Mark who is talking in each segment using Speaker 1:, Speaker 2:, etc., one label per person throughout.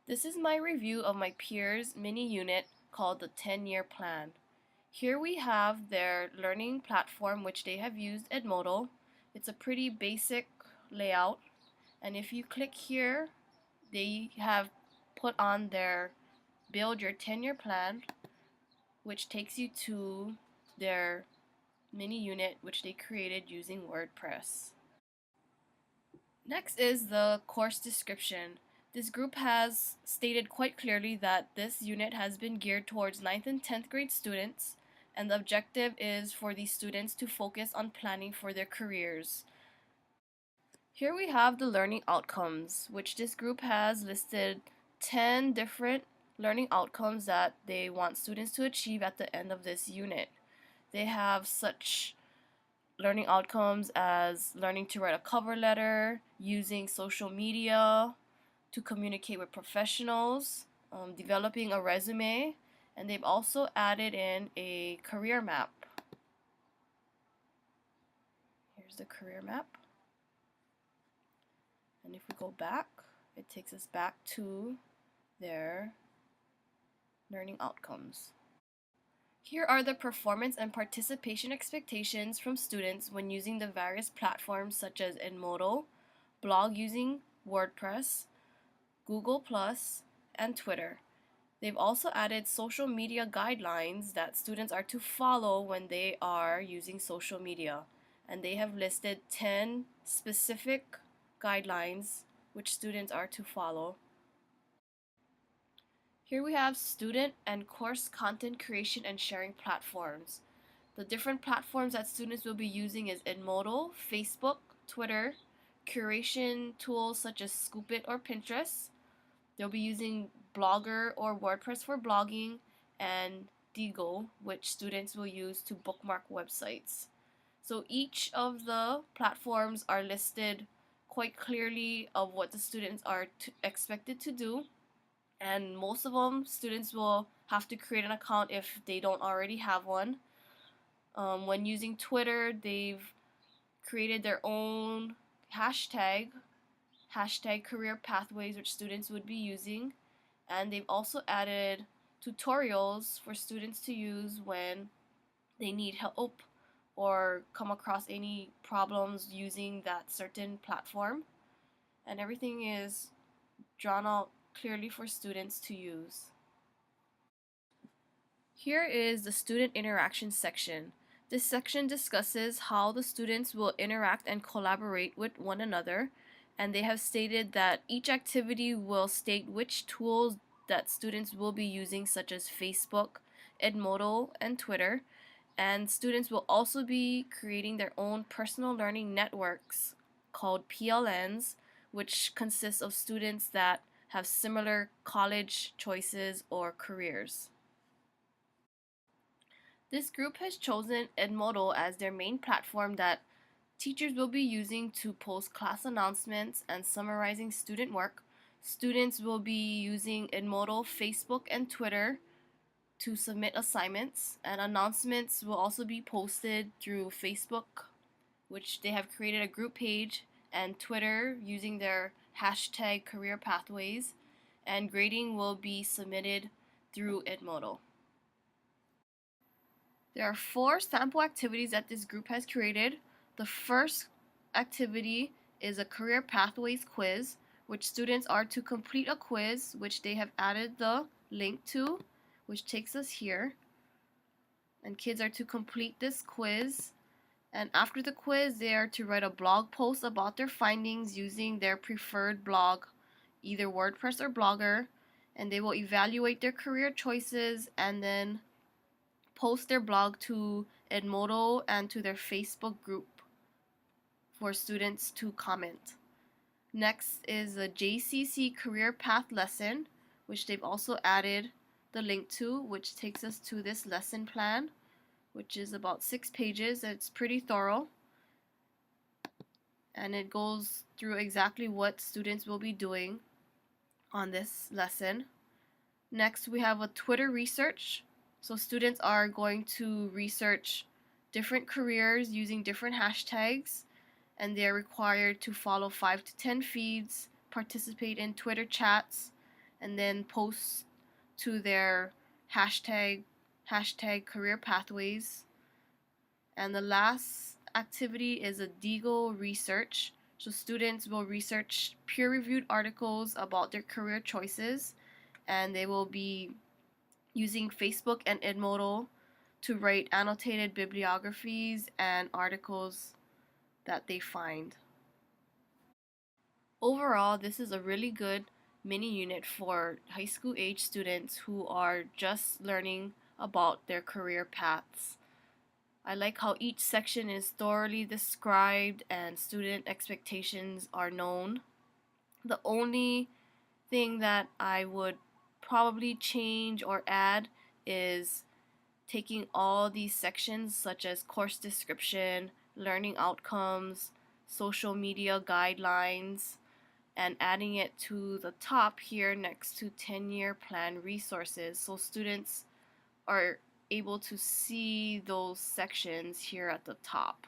Speaker 1: This is my review of my peers mini unit called the 10-year plan. Here we have their learning platform which they have used Edmodo. It's a pretty basic layout, and if you click here they have put on their build your 10-year plan, which takes you to their mini unit which they created using WordPress. Next is the course description. This group has stated quite clearly that this unit has been geared towards 9th and 10th grade students, and the objective is for these students to focus on planning for their careers. Here we have the learning outcomes, which this group has listed 10 different learning outcomes that they want students to achieve at the end of this unit. They have such learning outcomes as learning to write a cover letter, using social media to communicate with professionals, developing a resume, and they've also added in a career map. Here's the career map. And if we go back, it takes us back to their learning outcomes. Here are the performance and participation expectations from students when using the various platforms such as Edmodo, blog using WordPress, Google+, and Twitter. They've also added social media guidelines that students are to follow when they are using social media, and they have listed 10 specific guidelines which students are to follow. Here we have student and course content creation and sharing platforms. The different platforms that students will be using is Edmodo, Facebook, Twitter, curation tools such as Scoopit or Pinterest. They'll be using Blogger or WordPress for blogging, and Diigo, which students will use to bookmark websites. So each of the platforms are listed quite clearly of what the students are expected to do, and most of them students will have to create an account if they don't already have one. When using Twitter, they've created their own hashtag career pathways, which students would be using, and they've also added tutorials for students to use when they need help or come across any problems using that certain platform, and everything is drawn out clearly for students to use. Here is the student interaction section. This section discusses how the students will interact and collaborate with one another, and they have stated that each activity will state which tools that students will be using, such as Facebook, Edmodo, and Twitter, and students will also be creating their own personal learning networks called PLNs, which consists of students that have similar college choices or careers. This group has chosen Edmodo as their main platform that teachers will be using to post class announcements and summarizing student work. Students will be using Edmodo, Facebook, and Twitter to submit assignments, and announcements will also be posted through Facebook, which they have created a group page, and Twitter using their hashtag career pathways, and grading will be submitted through Edmodo. There are 4 sample activities that this group has created. The first activity is a career pathways quiz, which students are to complete a quiz, which they have added the link to, which takes us here. And kids are to complete this quiz. And after the quiz, they are to write a blog post about their findings using their preferred blog, either WordPress or Blogger. And they will evaluate their career choices and then post their blog to Edmodo and to their Facebook group for students to comment. Next is a JCC career path lesson, which they've also added the link to, which takes us to this lesson plan, which is about 6 pages. It's pretty thorough, and it goes through exactly what students will be doing on this lesson. Next, we have a Twitter research. So students are going to research different careers using different hashtags, and they're required to follow 5 to 10 feeds, participate in Twitter chats, and then post to their hashtag career pathways. And the last activity is a Deagle research. So students will research peer-reviewed articles about their career choices, and they will be using Facebook and Edmodo to write annotated bibliographies and articles that they find. Overall, this is a really good mini unit for high school age students who are just learning about their career paths. I like how each section is thoroughly described and student expectations are known. The only thing that I would probably change or add is taking all these sections such as course description, learning outcomes, social media guidelines, and adding it to the top here next to 10-year plan resources so students are able to see those sections here at the top.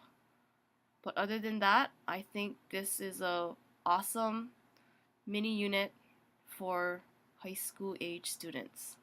Speaker 1: But other than that, I think this is a awesome mini unit for high school age students.